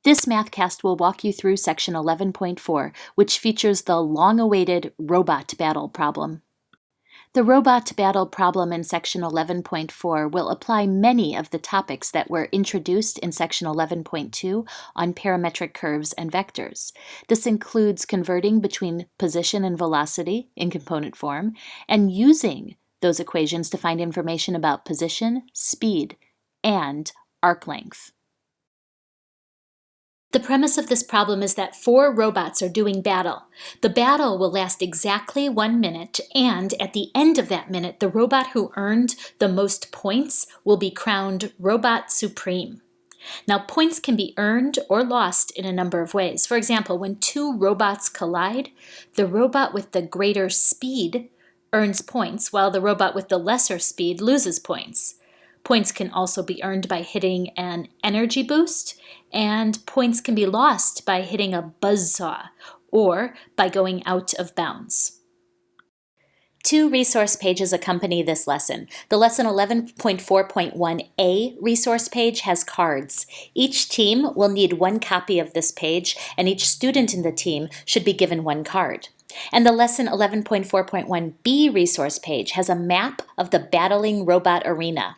This Mathcast will walk you through Section 11.4, which features the long-awaited robot battle problem. The robot battle problem in Section 11.4 will apply many of the topics that were introduced in Section 11.2 on parametric curves and vectors. This includes converting between position and velocity in component form and using those equations to find information about position, speed, and arc length. The premise of this problem is that 4 robots are doing battle. The battle will last exactly 1 minute, and at the end of that minute, the robot who earned the most points will be crowned Robot Supreme. Now, points can be earned or lost in a number of ways. For example, when 2 robots collide, the robot with the greater speed earns points, while the robot with the lesser speed loses points. Points can also be earned by hitting an energy boost, and points can be lost by hitting a buzzsaw or by going out of bounds. 2 resource pages accompany this lesson. The Lesson 11.4.1a resource page has cards. Each team will need 1 copy of this page, and each student in the team should be given 1 card. And the Lesson 11.4.1b resource page has a map of the battling robot arena.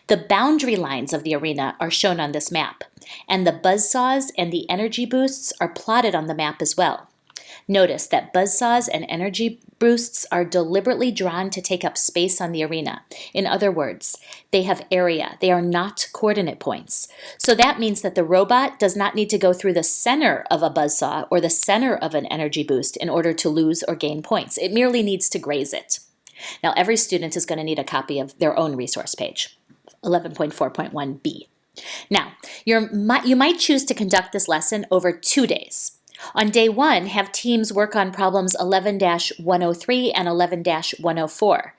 The boundary lines of the arena are shown on this map, and the buzzsaws and the energy boosts are plotted on the map as well. Notice that buzzsaws and energy boosts are deliberately drawn to take up space on the arena. In other words, they have area. They are not coordinate points. So that means that the robot does not need to go through the center of a buzzsaw or the center of an energy boost in order to lose or gain points. It merely needs to graze it. Now, every student is going to need a copy of their own resource page. 11.4.1b. Now, you might choose to conduct this lesson over 2 days. On day 1, have teams work on problems 11-103 and 11-104.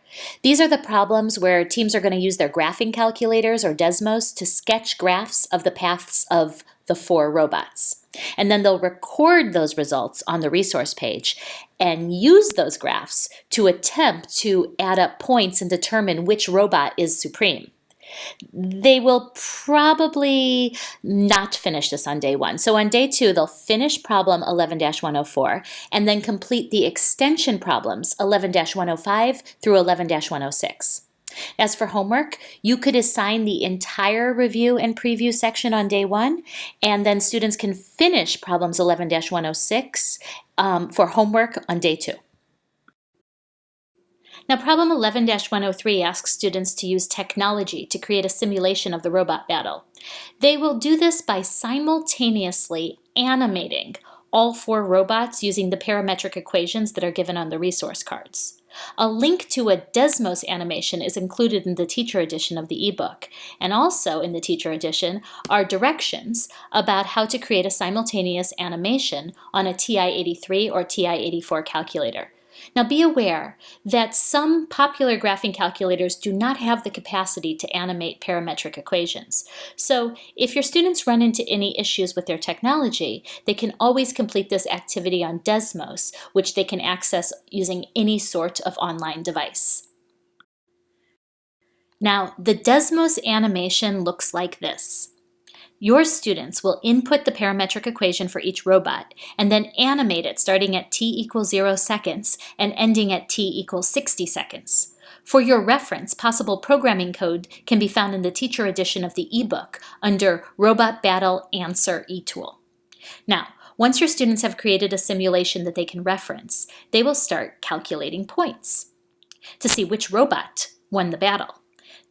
These are the problems where teams are going to use their graphing calculators or Desmos to sketch graphs of the paths of the 4 robots. And then they'll record those results on the resource page and use those graphs to attempt to add up points and determine which robot is supreme. They will probably not finish this on day 1. So on day 2, they'll finish problem 11-104 and then complete the extension problems 11-105 through 11-106. As for homework, you could assign the entire review and preview section on day 1, and then students can finish problems 11-106 for homework on day 2. Now, problem 11-103 asks students to use technology to create a simulation of the robot battle. They will do this by simultaneously animating all 4 robots using the parametric equations that are given on the resource cards. A link to a Desmos animation is included in the teacher edition of the ebook, and also in the teacher edition are directions about how to create a simultaneous animation on a TI-83 or TI-84 calculator. Now be aware that some popular graphing calculators do not have the capacity to animate parametric equations. So if your students run into any issues with their technology, they can always complete this activity on Desmos, which they can access using any sort of online device. Now, the Desmos animation looks like this. Your students will input the parametric equation for each robot and then animate it starting at t=0 seconds and ending at t=60 seconds. For your reference, possible programming code can be found in the teacher edition of the ebook under Robot Battle Answer eTool. Now, once your students have created a simulation that they can reference, they will start calculating points to see which robot won the battle.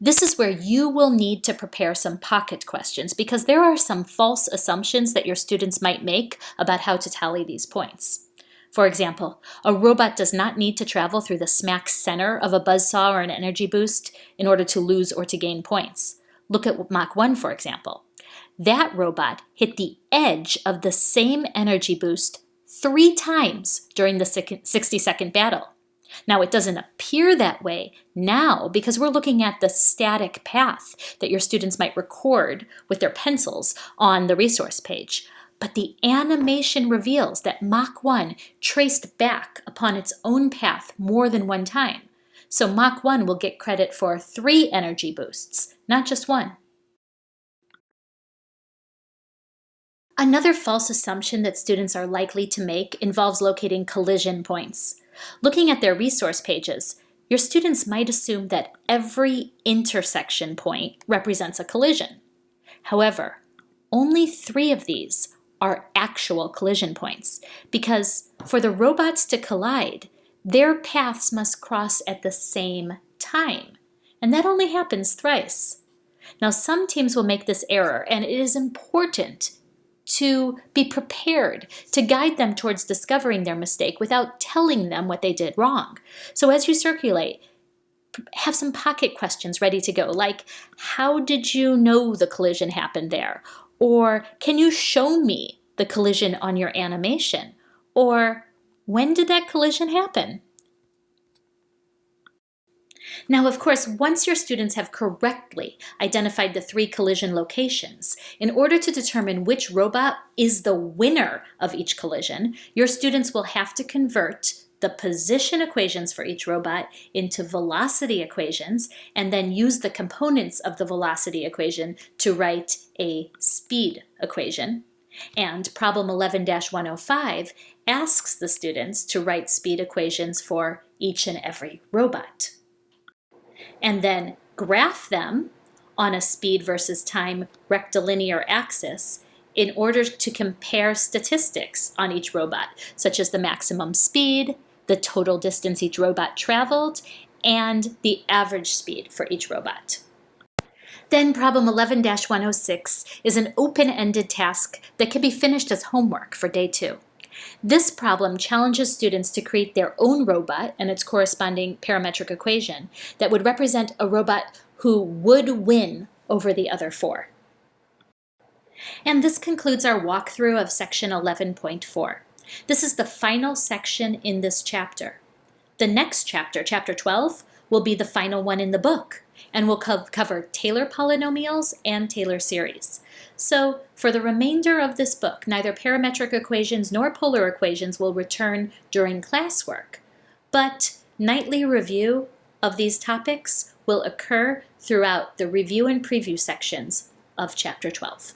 This is where you will need to prepare some pocket questions because there are some false assumptions that your students might make about how to tally these points. For example, a robot does not need to travel through the smack center of a buzzsaw or an energy boost in order to lose or to gain points. Look at Mach 1, for example. That robot hit the edge of the same energy boost 3 times during the 60-second battle. Now, it doesn't appear that way now because we're looking at the static path that your students might record with their pencils on the resource page. But the animation reveals that Mach 1 traced back upon its own path more than 1 time. So Mach 1 will get credit for 3 energy boosts, not just 1. Another false assumption that students are likely to make involves locating collision points. Looking at their resource pages, your students might assume that every intersection point represents a collision. However, only 3 of these are actual collision points, because for the robots to collide, their paths must cross at the same time, and that only happens thrice. Now, some teams will make this error, and it is important to be prepared to guide them towards discovering their mistake without telling them what they did wrong. So as you circulate, have some pocket questions ready to go, like, how did you know the collision happened there? Or, can you show me the collision on your animation? Or, when did that collision happen? Now, of course, once your students have correctly identified the 3 collision locations, in order to determine which robot is the winner of each collision, your students will have to convert the position equations for each robot into velocity equations, and then use the components of the velocity equation to write a speed equation. And problem 11-105 asks the students to write speed equations for each and every robot, and then graph them on a speed versus time rectilinear axis in order to compare statistics on each robot, such as the maximum speed, the total distance each robot traveled, and the average speed for each robot. Then problem 11-106 is an open-ended task that can be finished as homework for day 2. This problem challenges students to create their own robot and its corresponding parametric equation that would represent a robot who would win over the other 4. And this concludes our walkthrough of section 11.4. This is the final section in this chapter. The next chapter, chapter 12, will be the final one in the book, and will cover Taylor polynomials and Taylor series. So for the remainder of this book, neither parametric equations nor polar equations will return during classwork, but nightly review of these topics will occur throughout the review and preview sections of chapter 12.